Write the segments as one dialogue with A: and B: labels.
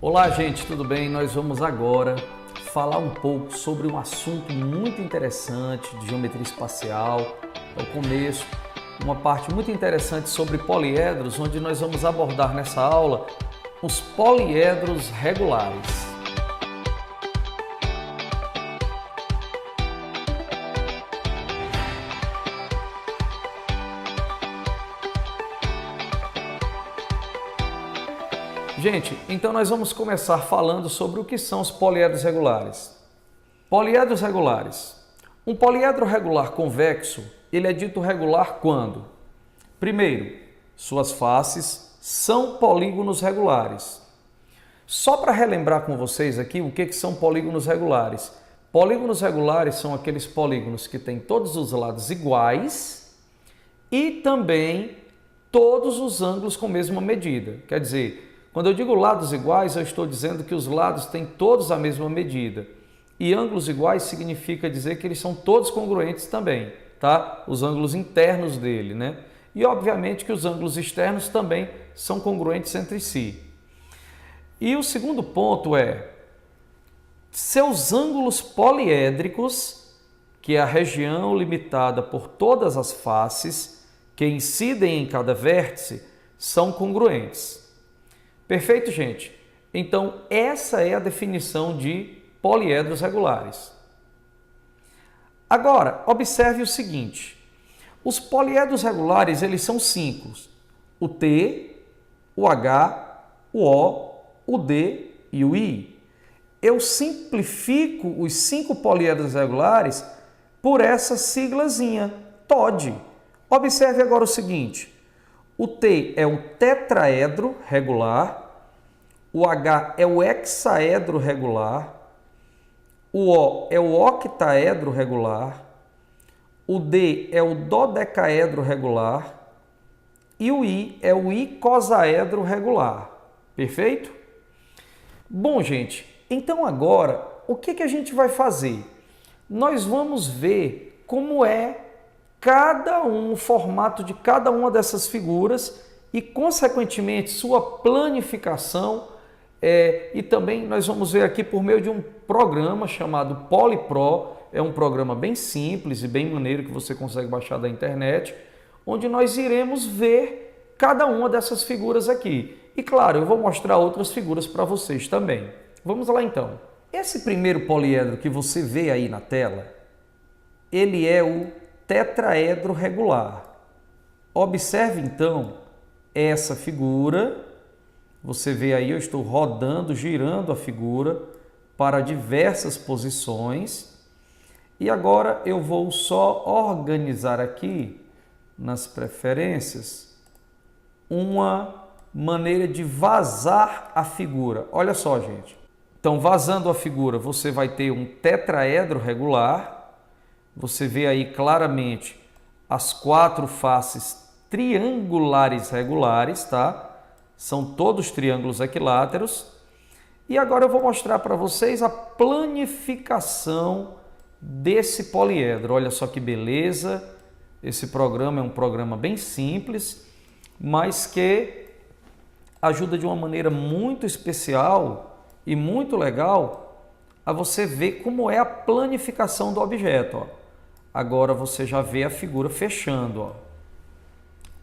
A: Olá, gente, tudo bem? Nós vamos agora falar um pouco sobre um assunto muito interessante de geometria espacial. É o começo, uma parte muito interessante sobre poliedros, onde nós vamos abordar nessa aula os poliedros regulares. Gente, então nós vamos começar falando sobre o que são os poliedros regulares. Poliedros regulares. Um poliedro regular convexo, ele é dito regular quando? Primeiro, suas faces são polígonos regulares. Só para relembrar com vocês aqui o que são polígonos regulares. Polígonos regulares são aqueles polígonos que têm todos os lados iguais e também todos os ângulos com a mesma medida. Quer dizer, quando eu digo lados iguais, eu estou dizendo que os lados têm todos a mesma medida. E ângulos iguais significa dizer que eles são todos congruentes também, tá? Os ângulos internos dele, né? E obviamente que os ângulos externos também são congruentes entre si. E o segundo ponto é seus ângulos poliédricos, que é a região limitada por todas as faces que incidem em cada vértice, são congruentes. Perfeito, gente? Então, essa é a definição de poliedros regulares. Agora, observe o seguinte. Os poliedros regulares, eles são cinco. O T, o H, o O, o D e o I. Eu simplifico os 5 poliedros regulares por essa siglazinha, TOD. Observe agora o seguinte. O T é um tetraedro regular, o H é o hexaedro regular, o O é o octaedro regular, o D é o dodecaedro regular e o I é o icosaedro regular. Perfeito? Bom, gente, então agora o que a gente vai fazer? Nós vamos ver como é o formato de cada uma dessas figuras e, consequentemente, sua planificação. E também nós vamos ver aqui por meio de um programa chamado PoliPro. É um programa bem simples e bem maneiro que você consegue baixar da internet, onde nós iremos ver cada uma dessas figuras aqui. E claro, eu vou mostrar outras figuras para vocês também. Vamos lá então. Esse primeiro poliedro que você vê aí na tela, ele é o tetraedro regular. Observe então essa figura. Você vê aí, eu estou rodando, girando a figura para diversas posições. E agora eu vou só organizar aqui nas preferências uma maneira de vazar a figura. Olha só, gente. Então, vazando a figura, você vai ter um tetraedro regular. Você vê aí claramente as 4 faces triangulares regulares, tá? São todos triângulos equiláteros. E agora eu vou mostrar para vocês a planificação desse poliedro. Olha só que beleza. Esse programa é um programa bem simples, mas que ajuda de uma maneira muito especial e muito legal a você ver como é a planificação do objeto. Ó. Agora você já vê a figura fechando. Ó.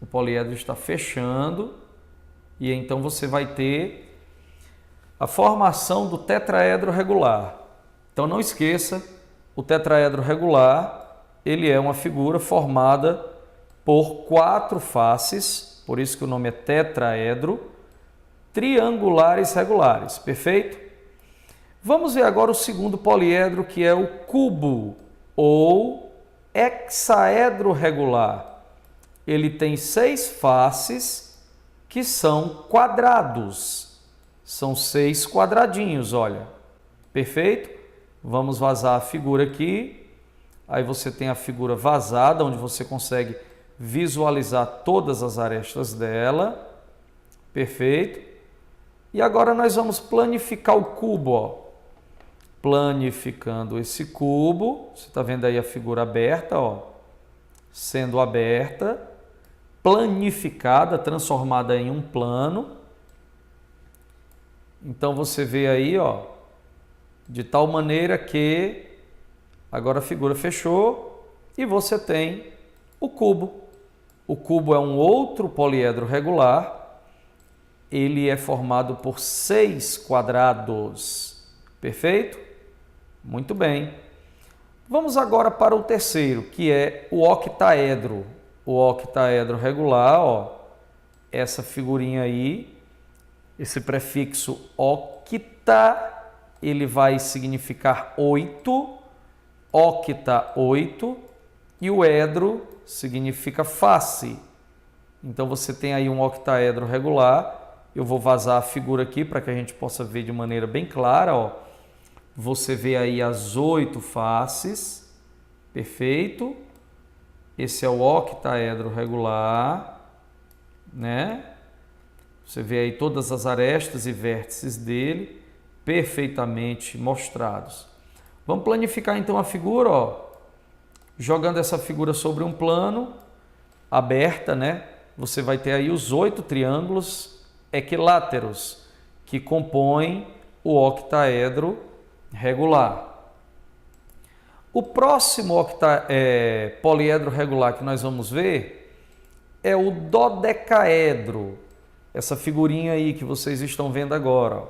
A: O poliedro está fechando e então você vai ter a formação do tetraedro regular. Então não esqueça, o tetraedro regular, ele é uma figura formada por 4 faces, por isso que o nome é tetraedro, triangulares regulares, perfeito? Vamos ver agora o segundo poliedro, que é o cubo, ou hexaedro regular. Ele tem 6 faces que são quadrados. São 6 quadradinhos, olha. Perfeito? Vamos vazar a figura aqui. Aí você tem a figura vazada, onde você consegue visualizar todas as arestas dela. Perfeito? E agora nós vamos planificar o cubo, ó. Planificando esse cubo, você está vendo aí a figura aberta, ó, sendo aberta, planificada, transformada em um plano. Então você vê aí, ó, de tal maneira que agora a figura fechou e você tem o cubo. O cubo é um outro poliedro regular. Ele é formado por 6 quadrados. Perfeito? Muito bem. Vamos agora para o terceiro, que é o octaedro. O octaedro regular, ó, essa figurinha aí, esse prefixo octa, ele vai significar 8, octa 8, e o edro significa face. Então você tem aí um octaedro regular. Eu vou vazar a figura aqui para que a gente possa ver de maneira bem clara, ó. Você vê aí as 8 faces, perfeito? Esse é o octaedro regular, né? Você vê aí todas as arestas e vértices dele perfeitamente mostrados. Vamos planificar então a figura, ó. Jogando essa figura sobre um plano aberta, né? Você vai ter aí os 8 triângulos equiláteros que compõem o octaedro regular. O próximo poliedro regular que nós vamos ver é o dodecaedro. Essa figurinha aí que vocês estão vendo agora, ó.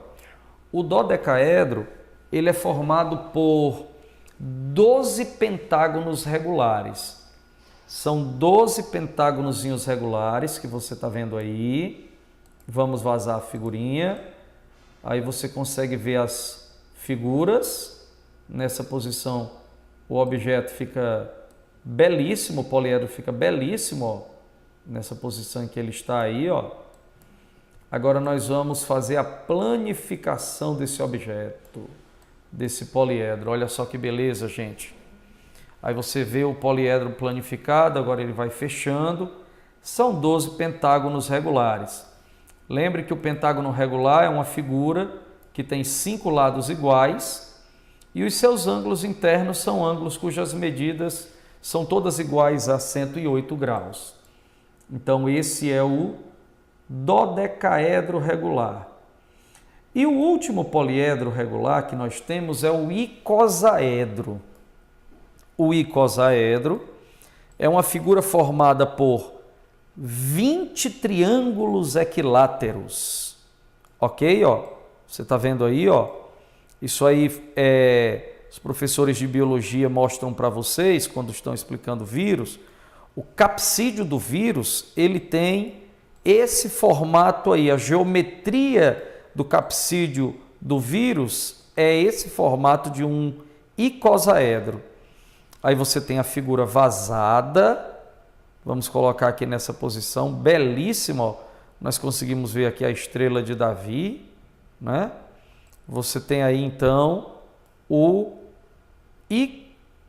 A: O dodecaedro, ele é formado por 12 pentágonos regulares. São 12 pentágonozinhos regulares que você está vendo aí. Vamos vazar a figurinha. Aí você consegue ver as figuras. Nessa posição, o objeto fica belíssimo, o poliedro fica belíssimo, ó, nessa posição em que ele está aí, ó. Agora nós vamos fazer a planificação desse objeto, desse poliedro. Olha só que beleza, gente. Aí você vê o poliedro planificado, agora ele vai fechando. São 12 pentágonos regulares. Lembre que o pentágono regular é uma figura que tem 5 lados iguais e os seus ângulos internos são ângulos cujas medidas são todas iguais a 108 graus. Então esse é o dodecaedro regular. E o último poliedro regular que nós temos é o icosaedro. O icosaedro é uma figura formada por 20 triângulos equiláteros. Ok? Ó, você está vendo aí, ó? Isso aí os professores de biologia mostram para vocês quando estão explicando vírus. O capsídeo do vírus, ele tem esse formato aí, a geometria do capsídeo do vírus é esse formato de um icosaedro. Aí você tem a figura vazada, vamos colocar aqui nessa posição, belíssima, ó. Nós conseguimos ver aqui a estrela de Davi, né? Você tem aí então o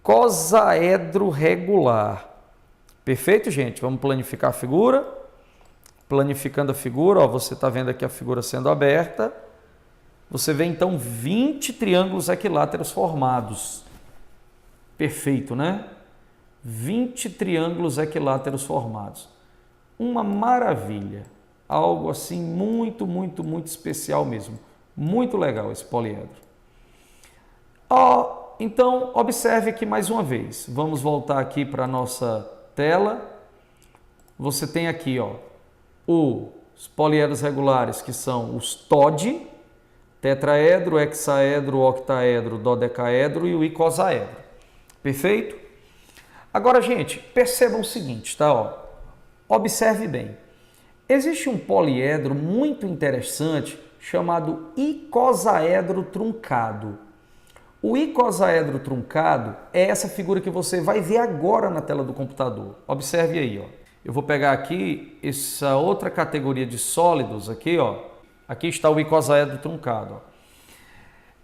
A: icosaedro regular. Perfeito, gente? Vamos planificar a figura. Planificando a figura, ó, você está vendo aqui a figura sendo aberta. Você vê então 20 triângulos equiláteros formados. Perfeito, né? 20 triângulos equiláteros formados. Uma maravilha. Algo assim muito, muito, muito especial mesmo. Muito legal esse poliedro. Ó, então, observe aqui mais uma vez. Vamos voltar aqui para a nossa tela. Você tem aqui, ó, os poliedros regulares, que são os TOD, tetraedro, hexaedro, octaedro, dodecaedro e o icosaedro. Perfeito? Agora, gente, percebam o seguinte, tá? Ó, observe bem. Existe um poliedro muito interessante chamado icosaedro truncado. O icosaedro truncado é essa figura que você vai ver agora na tela do computador. Observe aí, ó. Eu vou pegar aqui essa outra categoria de sólidos aqui, ó. Aqui está o icosaedro truncado, ó.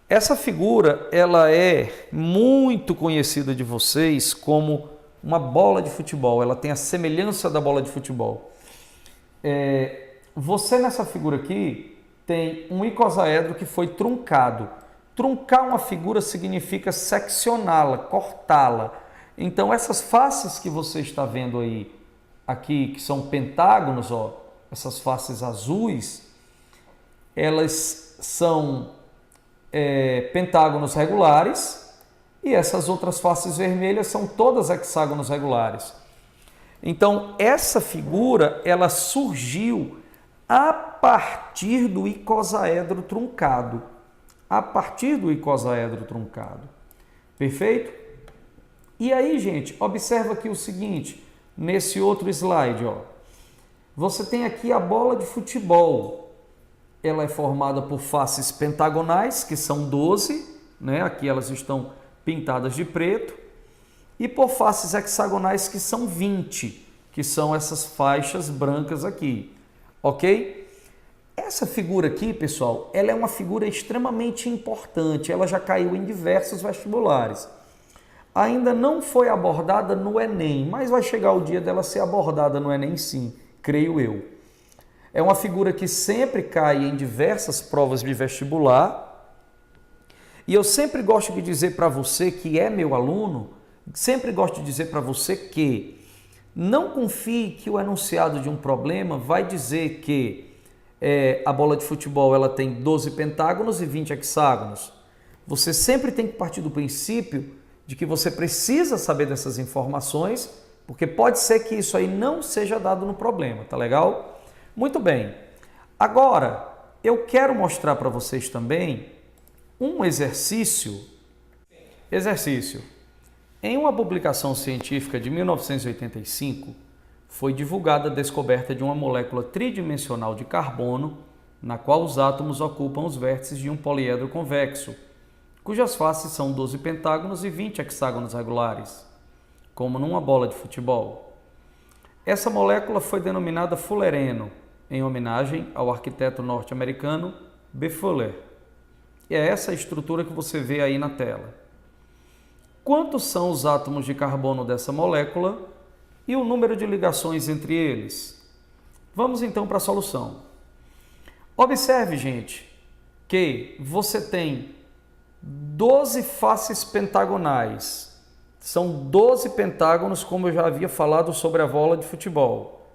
A: Essa figura, ela é muito conhecida de vocês como uma bola de futebol. Ela tem a semelhança da bola de futebol. Você nessa figura aqui tem um icosaedro que foi truncado. Truncar uma figura significa seccioná-la, cortá-la. Então essas faces que você está vendo aí, aqui, que são pentágonos, ó, essas faces azuis, elas são pentágonos regulares e essas outras faces vermelhas são todas hexágonos regulares. Então, essa figura, ela surgiu a partir do icosaedro truncado. A partir do icosaedro truncado. Perfeito? E aí, gente, observa aqui o seguinte, nesse outro slide, ó. Você tem aqui a bola de futebol. Ela é formada por faces pentagonais, que são 12, né? Aqui elas estão pintadas de preto. E por faces hexagonais, que são 20, que são essas faixas brancas aqui. Ok? Essa figura aqui, pessoal, ela é uma figura extremamente importante. Ela já caiu em diversos vestibulares. Ainda não foi abordada no Enem, mas vai chegar o dia dela ser abordada no Enem sim, creio eu. É uma figura que sempre cai em diversas provas de vestibular. E eu sempre gosto de dizer para você que é meu aluno, sempre gosto de dizer para você que não confie que o enunciado de um problema vai dizer que a bola de futebol ela tem 12 pentágonos e 20 hexágonos. Você sempre tem que partir do princípio de que você precisa saber dessas informações, porque pode ser que isso aí não seja dado no problema, tá legal? Muito bem. Agora, eu quero mostrar para vocês também um exercício. Em uma publicação científica de 1985, foi divulgada a descoberta de uma molécula tridimensional de carbono, na qual os átomos ocupam os vértices de um poliedro convexo, cujas faces são 12 pentágonos e 20 hexágonos regulares, como numa bola de futebol. Essa molécula foi denominada fullereno, em homenagem ao arquiteto norte-americano B. Fuller. E é essa a estrutura que você vê aí na tela. Quantos são os átomos de carbono dessa molécula e o número de ligações entre eles? Vamos então para a solução. Observe, gente, que você tem 12 faces pentagonais. São 12 pentágonos, como eu já havia falado sobre a bola de futebol.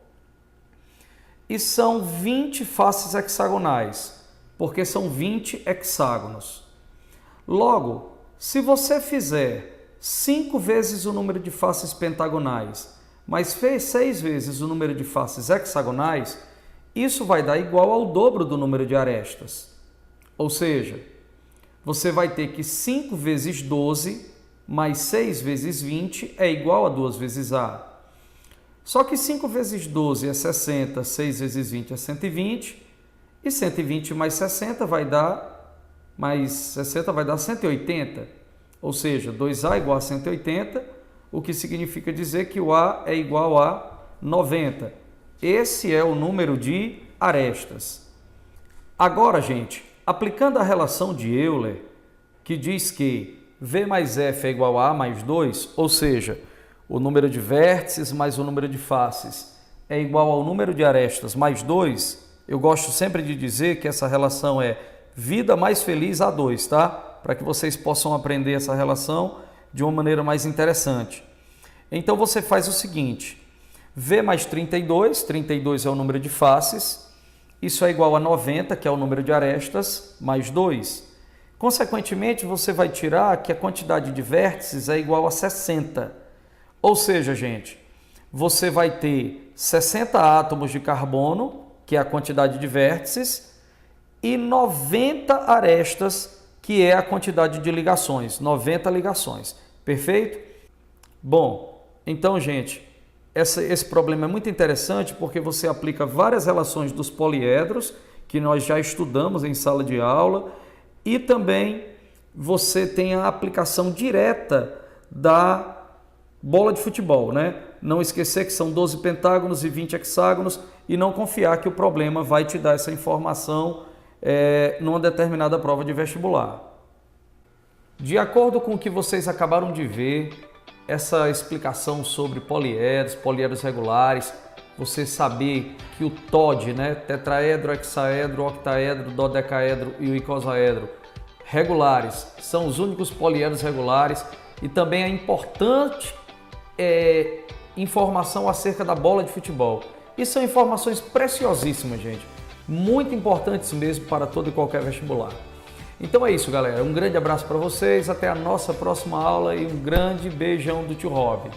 A: E são 20 faces hexagonais, porque são 20 hexágonos. Logo, se você fizer 5 vezes o número de faces pentagonais, mas fez 6 vezes o número de faces hexagonais, isso vai dar igual ao dobro do número de arestas. Ou seja, você vai ter que 5 vezes 12 mais 6 vezes 20 é igual a 2 vezes A. Só que 5 vezes 12 é 60, 6 vezes 20 é 120, e 120 mais 60 vai dar, 180. Ou seja, 2A igual a 180, o que significa dizer que o A é igual a 90. Esse é o número de arestas. Agora, gente, aplicando a relação de Euler, que diz que V mais F é igual a A mais 2, ou seja, o número de vértices mais o número de faces é igual ao número de arestas mais 2, eu gosto sempre de dizer que essa relação é vida mais feliz A2, tá? Para que vocês possam aprender essa relação de uma maneira mais interessante. Então você faz o seguinte, V mais 32, 32 é o número de faces, isso é igual a 90, que é o número de arestas, mais 2. Consequentemente, você vai tirar que a quantidade de vértices é igual a 60. Ou seja, gente, você vai ter 60 átomos de carbono, que é a quantidade de vértices, e 90 arestas, que é a quantidade de ligações, 90 ligações. Perfeito? Bom, então, gente, esse problema é muito interessante porque você aplica várias relações dos poliedros, que nós já estudamos em sala de aula, e também você tem a aplicação direta da bola de futebol, né? Não esquecer que são 12 pentágonos e 20 hexágonos e não confiar que o problema vai te dar essa informação numa determinada prova de vestibular. De acordo com o que vocês acabaram de ver, essa explicação sobre poliedros regulares, você saber que o TOD, né, tetraedro, hexaedro, octaedro, dodecaedro e o icosaedro regulares, são os únicos poliedros regulares, e também a importante informação acerca da bola de futebol. E são informações preciosíssimas, gente. muito importantes mesmo para todo e qualquer vestibular. Então é isso, galera. Um grande abraço para vocês, até a nossa próxima aula e um grande beijão do tio Rob.